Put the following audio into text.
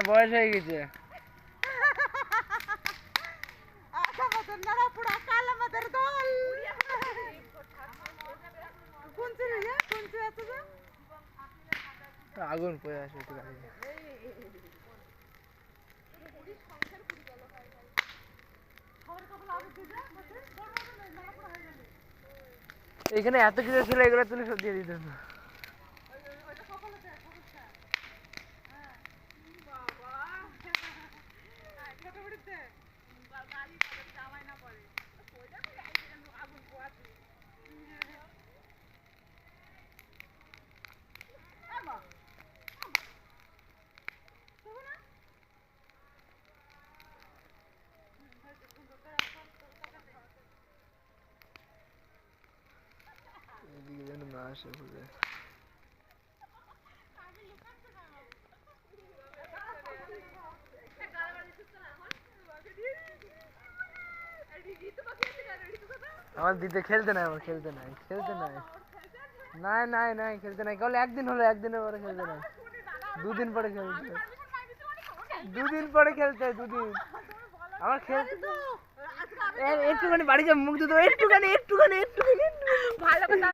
বয়স হয়ে গেছে। আগুন পড়ে আসে একটু গাড়ি। এখানে এত কিছু ছিল, এগুলো তুলে সব দিয়ে দিত না। এদিকে যেন না আসে বুঝে। আমার দিতে খেলতে নাই, আমার খেলতে নাই, খেলতে নাই, নাই নাই নাই খেলতে নাই। কেবল একদিন হলো, একদিনের পরে খেলতে নাই, দুদিন পরে খেলতে, দুদিন পরে খেলতে, দুদিন। আমার খেলতে একটুখানি বাড়ি যা মুখ দিতে, একটুখানি একটুখানি একটুখানি ভালো কথা।